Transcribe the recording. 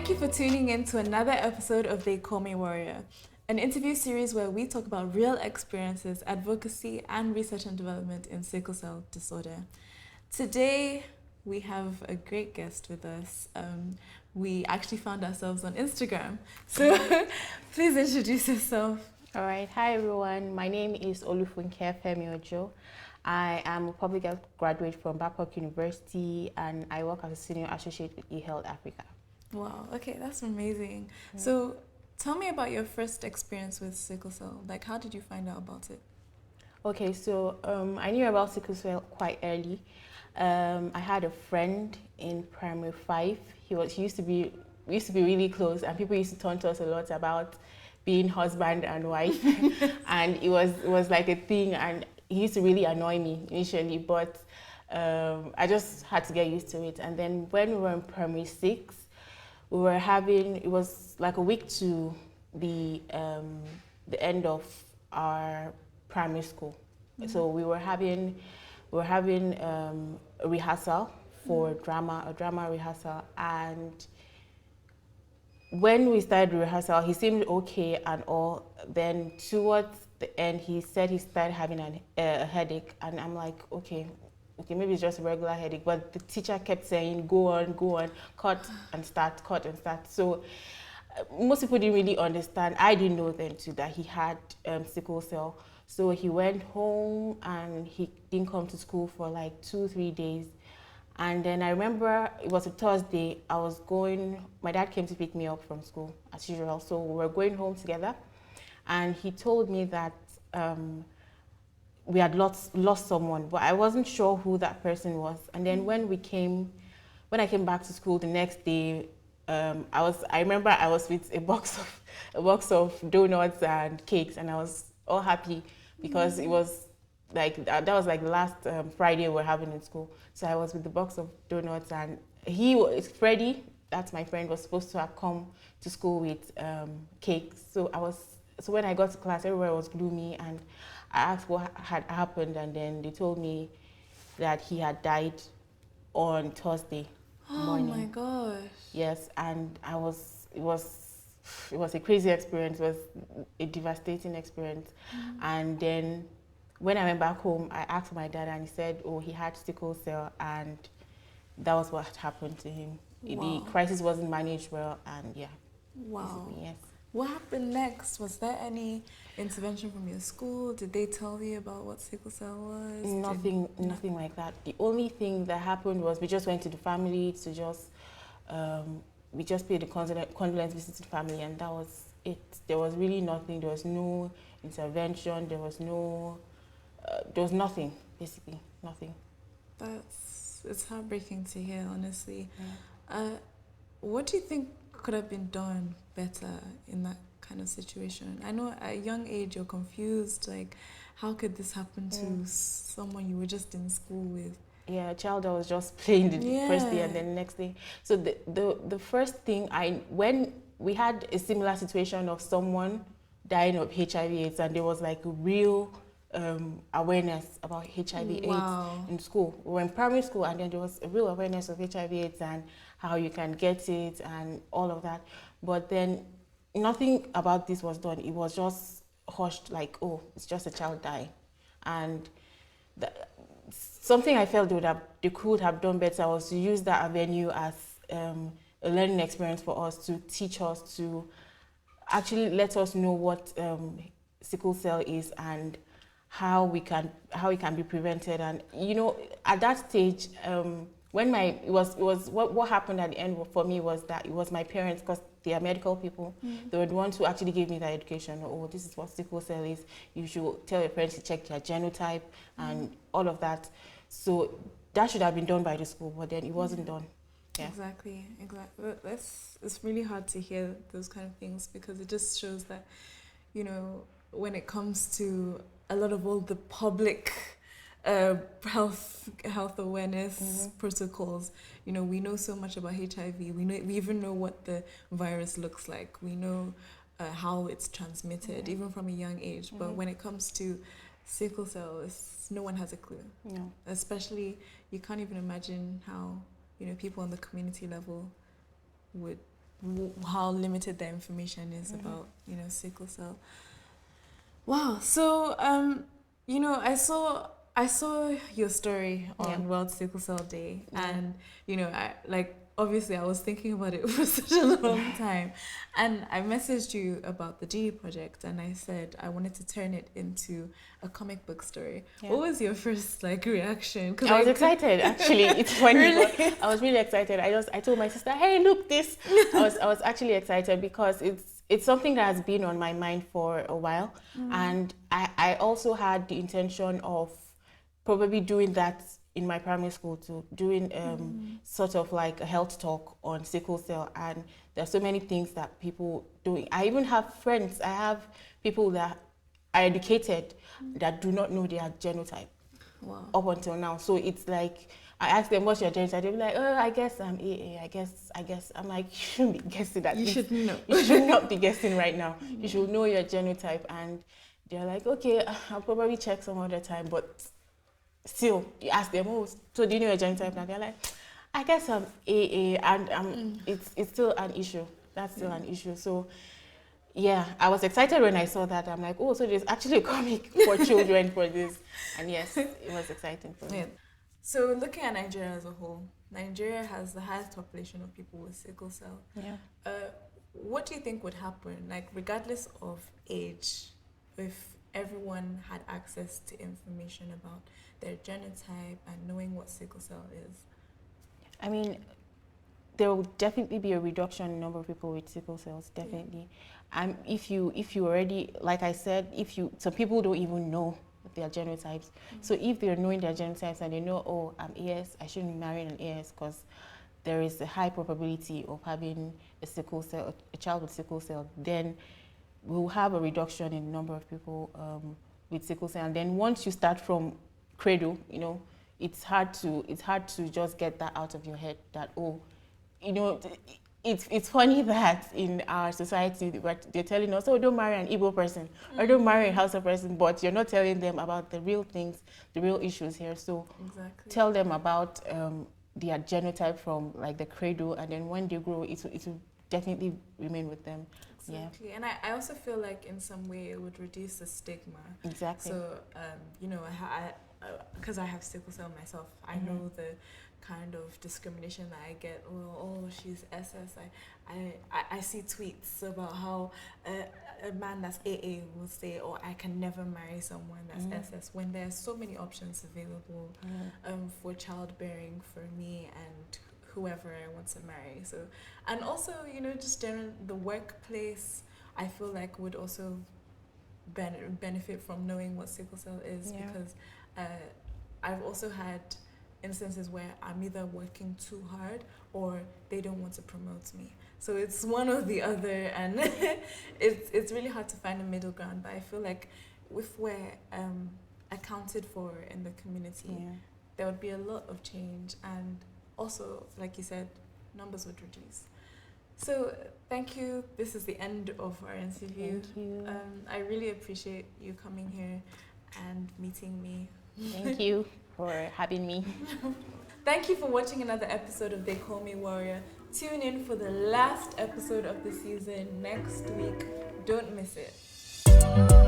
Thank you for tuning in to another episode of They Call Me Warrior, an interview series where we talk about real experiences, advocacy, and research and development in sickle cell disorder. Today, we have a great guest with us. We actually found ourselves on Instagram. So please introduce yourself. All right. Hi, everyone. My name is Funke Ojo. I am a public health graduate from Babcock University, and I work as a senior associate with eHealth Africa. Wow, okay, that's amazing. So tell me about your first experience with sickle cell. Like, how did you find out about it? Okay, so I knew about sickle cell quite early. I had a friend in primary 5. He used to be really close, and people used to talk to us a lot about being husband and wife, and it was like a thing, and he used to really annoy me initially, but I just had to get used to it. And then when we were in primary 6, it was like a week to the end of our primary school. So we were having a rehearsal for a drama rehearsal, and when we started the rehearsal, he seemed okay and all. Then towards the end, he said he started having a headache, and I'm like, okay, maybe it's just a regular headache. But the teacher kept saying, go on, cut and start. So most people didn't really understand. I didn't know then too that he had sickle cell. So he went home and he didn't come to school for like 2-3 days. And then I remember it was a Thursday. My dad came to pick me up from school as usual. So we were going home together, and he told me that we had lost someone, but I wasn't sure who that person was. And then when I came back to school the next day, I remember I was with a box of donuts and cakes, and I was all happy because it was like that was like the last Friday we were having in school. So I was with the box of donuts, and Freddy, that's my friend, was supposed to have come to school with cakes. So when I got to class, everywhere was gloomy, and I asked what had happened, and then they told me that he had died on Thursday morning. Oh my gosh. Yes, and it was a crazy experience. It was a devastating experience. And then when I went back home, I asked my dad, and he said, oh, he had sickle cell, and that was what happened to him. Wow. The crisis wasn't managed well, and yeah. Wow. Yes. What happened next? Was there any intervention from your school? Did they tell you about what sickle cell was? Nothing like that. The only thing that happened was we just went to the family to we just paid the condolence visit to the family, and that was it. There was really nothing. There was no intervention. There was nothing, basically nothing. It's heartbreaking to hear, honestly. Yeah. What do you think could have been done better in that kind of situation? I know at a young age you're confused, like how could this happen to someone you were just in school with? Yeah, a child that was just playing the first day and then the next day. So the first thing when we had a similar situation of someone dying of HIV/AIDS, and there was like a real awareness about HIV/AIDS in school. We were in primary school, and then there was a real awareness of HIV/AIDS and how you can get it and all of that. But then nothing about this was done. It was just hushed, like, oh, it's just a child dying. And something I felt they could have done better was to use that avenue as a learning experience for us, to teach us, to actually let us know what sickle cell is and how it can be prevented. And at that stage, what happened at the end for me was that it was my parents, because they are medical people. They were the ones who actually gave me that education. Oh, this is what sickle cell is. You should tell your parents to check their genotype and all of that. So that should have been done by the school, but then it wasn't done. Yeah. Exactly. It's really hard to hear those kind of things, because it just shows that, when it comes to a lot of all the public health awareness protocols, we know so much about HIV. We even know what the virus looks like. We know how it's transmitted, even from a young age. But when it comes to sickle cell, no one has a clue. No. Especially, you can't even imagine how people on the community level would how limited the information is about, sickle cell. Wow. So, I saw your story on World Sickle Cell Day, and obviously I was thinking about it for such a long time, and I messaged you about the GE project, and I said I wanted to turn it into a comic book story. Yeah. What was your first reaction? I was excited, actually. It's funny. Really? I was really excited. I told my sister, "Hey, look this." I was actually excited because it's something that has been on my mind for a while, and I also had the intention of probably doing that in my primary school too, doing sort of like a health talk on sickle cell. And there's so many things that people doing. I even have friends, I have people that are educated that do not know their genotype. Wow. Up until now. So it's like, I ask them, what's your genotype? They'll be like, oh, I guess I'm AA. I guess. I'm like, you shouldn't be guessing that. You should know. You should not be guessing right now. You should know your genotype. And they're like, okay, I'll probably check some other time. But still, you ask them, oh, so do you know your genotype? And they're like, I guess I'm AA. And it's still an issue. That's still an issue. So yeah, I was excited when I saw that. I'm like, oh, so there's actually a comic for children for this. And yes, it was exciting for me. Yeah. So looking at Nigeria as a whole, Nigeria has the highest population of people with sickle cell. Yeah. What do you think would happen, regardless of age, if everyone had access to information about their genotype and knowing what sickle cell is? I mean, there will definitely be a reduction in the number of people with sickle cells, definitely. And if you already, like I said, some people don't even know their genotypes. So if they're knowing their genotypes and they know, oh, I'm AS, I shouldn't be marrying an AS because there is a high probability of having a child with sickle cell, then we'll have a reduction in the number of people with sickle cell. And then once you start from cradle, it's hard to just get that out of your head that, oh, it's funny that in our society they're telling us, oh, don't marry an Igbo person or don't marry a Hausa person, but you're not telling them about the real things, the real issues here. So tell them about their genotype from the cradle, and then when they grow, it will definitely remain with them. Exactly. Yeah. And I also feel like in some way it would reduce the stigma. Exactly. So, because I have sickle cell myself, I know the kind of discrimination that I get. Oh, she's SS. I see tweets about how a man that's AA will say, oh, I can never marry someone that's SS, when there's so many options available for childbearing for me and whoever I want to marry. So, and also, just general the workplace, I feel like would also benefit from knowing what sickle cell is, because I've also had instances where I'm either working too hard or they don't want to promote me. So it's one or the other, and it's really hard to find a middle ground. But I feel like if we're accounted for in the community, there would be a lot of change, and also, like you said, numbers would reduce. So thank you. This is the end of our interview. Thank you. I really appreciate you coming here and meeting me. Thank you for having me. Thank you for watching another episode of They Call Me Warrior. Tune in for the last episode of the season next week. Don't miss it.